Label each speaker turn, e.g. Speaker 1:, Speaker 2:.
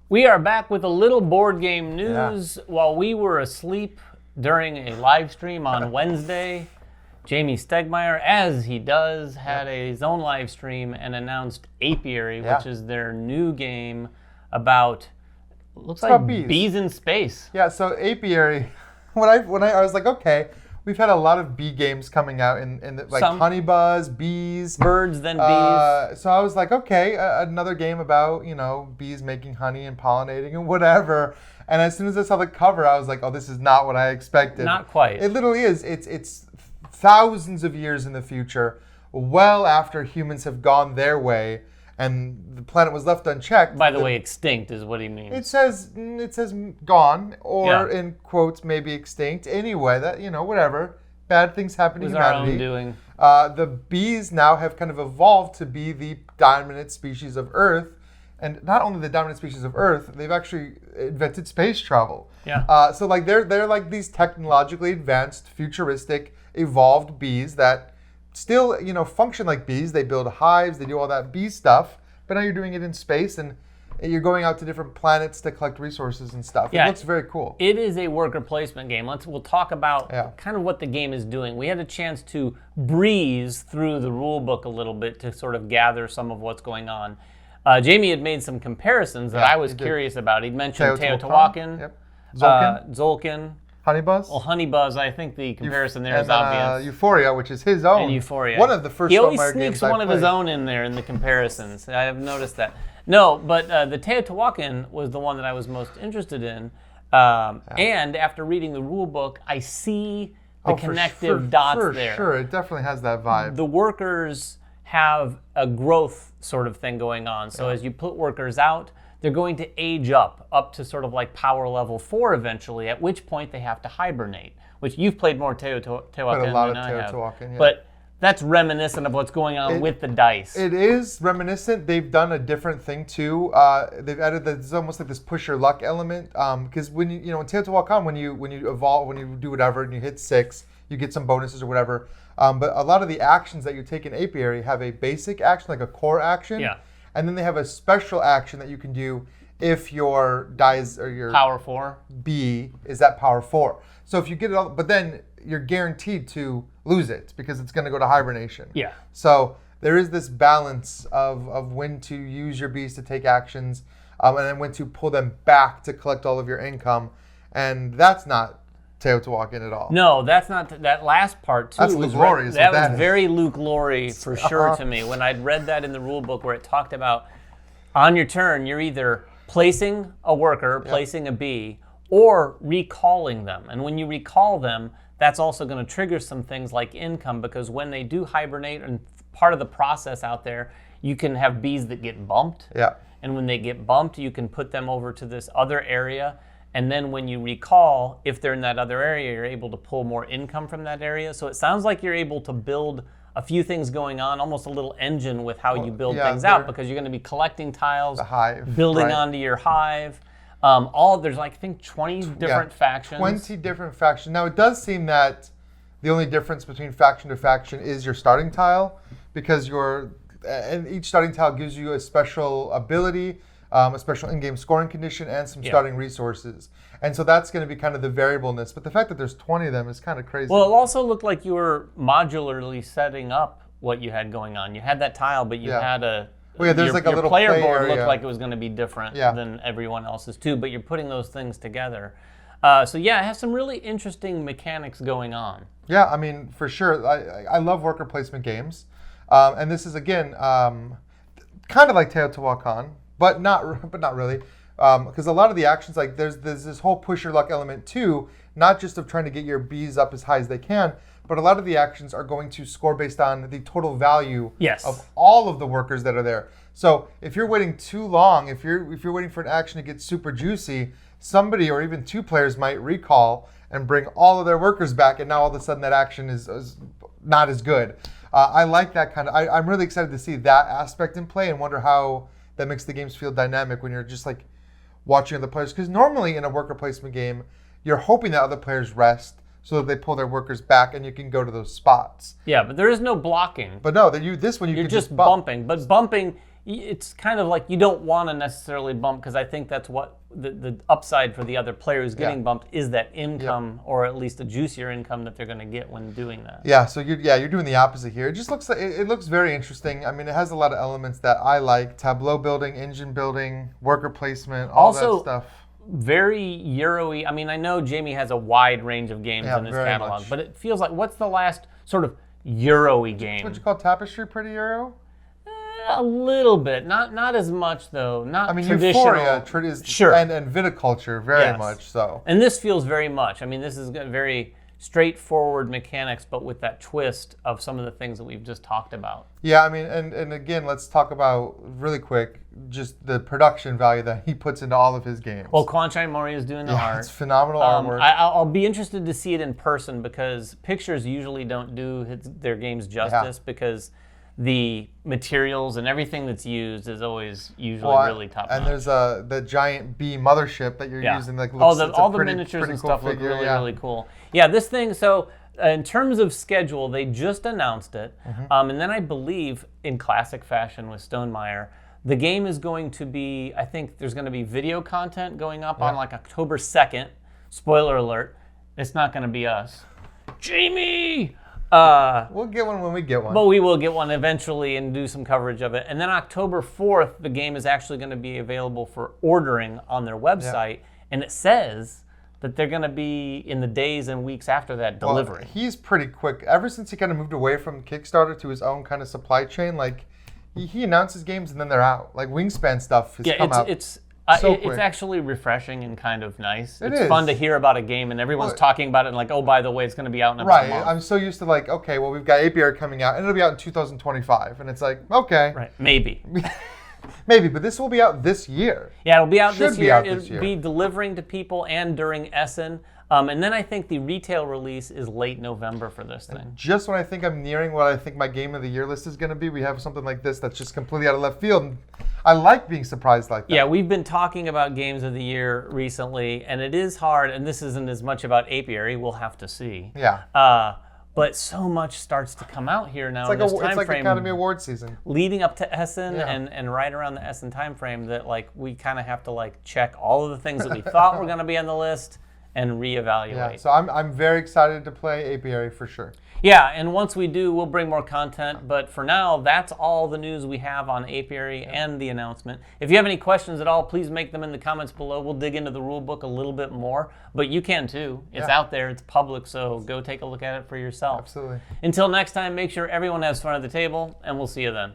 Speaker 1: We are back with a little board game news. While we were asleep during a live stream on Wednesday, Jamey Stonemaier, as he does, had his own live stream and announced Apiary, which is their new game about, looks like bees in space.
Speaker 2: Yeah, so Apiary, when I was like, okay, we've had a lot of bee games coming out in like honey buzz, bees,
Speaker 1: birds, then bees.
Speaker 2: So I was like, okay, another game about bees making honey and pollinating and whatever. And as soon as I saw the cover, I was like, oh, this is not what I expected.
Speaker 1: Not quite.
Speaker 2: It literally is. It's thousands of years in the future, well after humans have gone their way and the planet was left unchecked.
Speaker 1: By the way, extinct is what he means.
Speaker 2: It says gone, or in quotes, maybe extinct. Anyway, that whatever. Bad things happen to humanity.
Speaker 1: It was our own doing.
Speaker 2: The bees now have kind of evolved to be the dominant species of Earth, and not only the dominant species of Earth, they've actually invented space travel.
Speaker 1: Yeah.
Speaker 2: So like they're like these technologically advanced, futuristic, evolved bees that still, function like bees. They build hives, they do all that bee stuff, but now you're doing it in space and you're going out to different planets to collect resources and stuff. It looks very cool.
Speaker 1: It is a worker placement game. We'll talk about kind of what the game is doing. We had a chance to breeze through the rule book a little bit to sort of gather some of what's going on. Jamey had made some comparisons that I was curious about. He'd mentioned Teotihuacan, Tzolk'in.
Speaker 2: Honeybuzz?
Speaker 1: Well, Honeybuzz, I think the comparison there is obvious.
Speaker 2: Euphoria, which is his own.
Speaker 1: And Euphoria.
Speaker 2: One of the first
Speaker 1: He always
Speaker 2: Stonemaier
Speaker 1: sneaks
Speaker 2: games I
Speaker 1: one of his own in there in the comparisons. I have noticed that. No, but the Teotihuacan was the one that I was most interested in. And after reading the rule book, I see the connective dots there.
Speaker 2: Sure, it definitely has that vibe.
Speaker 1: The workers have a growth sort of thing going on. So as you put workers out, they're going to age up to sort of like power level 4 eventually, at which point they have to hibernate, which you've played more Teotihuacan than I have.
Speaker 2: Yeah.
Speaker 1: But that's reminiscent of what's going on with the dice.
Speaker 2: It is reminiscent. They've done a different thing too. They've added it's almost like this push your luck element. Because when in Teotihuacan, when you evolve, when you do whatever and you hit 6, you get some bonuses or whatever. But a lot of the actions that you take in Apiary have a basic action, like a core action.
Speaker 1: Yeah.
Speaker 2: And then they have a special action that you can do if your dice or your
Speaker 1: power 4
Speaker 2: bee is at power 4. So if you get it all, but then you're guaranteed to lose it because it's going to go to hibernation.
Speaker 1: Yeah.
Speaker 2: So there is this balance of when to use your bees to take actions, and then when to pull them back to collect all of your income, and that's not Teotihuacan at all.
Speaker 1: No, that's not. That last part too.
Speaker 2: That's Luke Laurie.
Speaker 1: That was very Luke Laurie for sure to me when I'd read that in the rule book where it talked about on your turn you're either placing a worker, placing a bee, or recalling them. And when you recall them, that's also going to trigger some things like income because when they do hibernate and part of the process out there, you can have bees that get bumped.
Speaker 2: Yeah.
Speaker 1: And when they get bumped, you can put them over to this other area. And then when you recall, if they're in that other area, you're able to pull more income from that area. So it sounds like you're able to build a few things going on, almost a little engine with how you build things out because you're going to be collecting tiles,
Speaker 2: the hive,
Speaker 1: building onto your hive. There's like, I think 20 different factions.
Speaker 2: 20 different factions. Now it does seem that the only difference between faction to faction is your starting tile because and each starting tile gives you a special ability, a special in-game scoring condition, and some starting resources. And so that's going to be kind of the variableness. But the fact that there's 20 of them is kind of crazy.
Speaker 1: Well, it also looked like you were modularly setting up what you had going on. You had that tile, but you had
Speaker 2: there's like a little
Speaker 1: player board
Speaker 2: area.
Speaker 1: looked like it was going to be different than everyone else's too, but you're putting those things together. So it has some really interesting mechanics going on.
Speaker 2: Yeah, I mean, for sure. I love worker placement games. And this is, again, kind of like Teotihuacan, but not really. Because a lot of the actions, like there's this whole push your luck element too, not just of trying to get your bees up as high as they can, but a lot of the actions are going to score based on the total value of all of the workers that are there. So if you're waiting too long, if you're waiting for an action to get super juicy, somebody or even 2 players might recall and bring all of their workers back, and now all of a sudden that action is not as good. I like that kind of. I'm really excited to see that aspect in play and wonder how that makes the games feel dynamic when you're just like watching other players. Because normally in a worker placement game, you're hoping that other players rest so that they pull their workers back and you can go to those spots.
Speaker 1: Yeah, but there is no blocking.
Speaker 2: But no, this one you can
Speaker 1: just bumping. But bumping, it's kind of like you don't want to necessarily bump, because I think that's what the upside for the other players getting bumped is that income, or at least a juicier income that they're going to get when doing that.
Speaker 2: Yeah, so you're doing the opposite here. It just looks like it looks very interesting. I mean, it has a lot of elements that I like: tableau building, engine building, worker placement, all that stuff.
Speaker 1: Very Euro-y. I mean, I know Jamey has a wide range of games in his catalog, but it feels like, what's the last sort of Euro-y game?
Speaker 2: What you call Tapestry pretty Euro?
Speaker 1: A little bit, not as much though. Not
Speaker 2: I mean,
Speaker 1: traditional.
Speaker 2: Euphoria is
Speaker 1: sure,
Speaker 2: and viticulture very much so.
Speaker 1: And this feels very much. I mean, this is very straightforward mechanics, but with that twist of some of the things that we've just talked about.
Speaker 2: Yeah, I mean, and again, let's talk about really quick just the production value that he puts into all of his games.
Speaker 1: Well, Kwanchai Mori is doing the art.
Speaker 2: It's phenomenal artwork.
Speaker 1: I'll be interested to see it in person, because pictures usually don't do their games justice, because the materials and everything that's used is always usually really top notch.
Speaker 2: And there's the giant bee mothership that you're using. Like,
Speaker 1: all the miniatures and stuff look really, really cool. Yeah, this thing, so in terms of schedule, they just announced it. And then I believe, in classic fashion with Stonemaier, the game is going to be, I think there's going to be video content going up on like October 2nd. Spoiler alert, it's not going to be us. Jamey!
Speaker 2: We'll get one when we get one.
Speaker 1: But we will get one eventually and do some coverage of it. And then October 4th, the game is actually going to be available for ordering on their website. And it says that they're going to be, in the days and weeks after that, delivering.
Speaker 2: Well, he's pretty quick. Ever since he kind of moved away from Kickstarter to his own kind of supply chain, like, he announces games and then they're out. Like, Wingspan stuff has come out.
Speaker 1: It's
Speaker 2: quick.
Speaker 1: actually refreshing and kind of nice.
Speaker 2: It's
Speaker 1: fun to hear about a game and everyone's talking about it and like, oh, by the way, it's going to be out in about a month.
Speaker 2: I'm so used to like, okay, well, we've got Apiary coming out and it'll be out in 2025. And it's like, okay.
Speaker 1: Right, maybe.
Speaker 2: Maybe, but this will be out this year.
Speaker 1: Yeah, it'll be out this year.
Speaker 2: It'll
Speaker 1: be delivering to people and during Essen. And then I think the retail release is late November for this thing.
Speaker 2: Just when I think I'm nearing what I think my Game of the Year list is going to be, we have something like this that's just completely out of left field. I like being surprised like that.
Speaker 1: Yeah, we've been talking about Games of the Year recently, and it is hard, and this isn't as much about Apiary. We'll have to see.
Speaker 2: Yeah.
Speaker 1: But so much starts to come out here now in this time
Speaker 2: it's like
Speaker 1: frame,
Speaker 2: Academy Award season.
Speaker 1: leading up to Essen and right around the Essen time frame, that like we kind of have to like check all of the things that we thought were going to be on the list and reevaluate.
Speaker 2: Yeah, so I'm very excited to play Apiary for sure.
Speaker 1: Yeah, and once we do, we'll bring more content. But for now, that's all the news we have on Apiary and the announcement. If you have any questions at all, please make them in the comments below. We'll dig into the rule book a little bit more, but you can too. It's out there, it's public, so go take a look at it for yourself.
Speaker 2: Absolutely.
Speaker 1: Until next time, make sure everyone has fun at the table, and we'll see you then.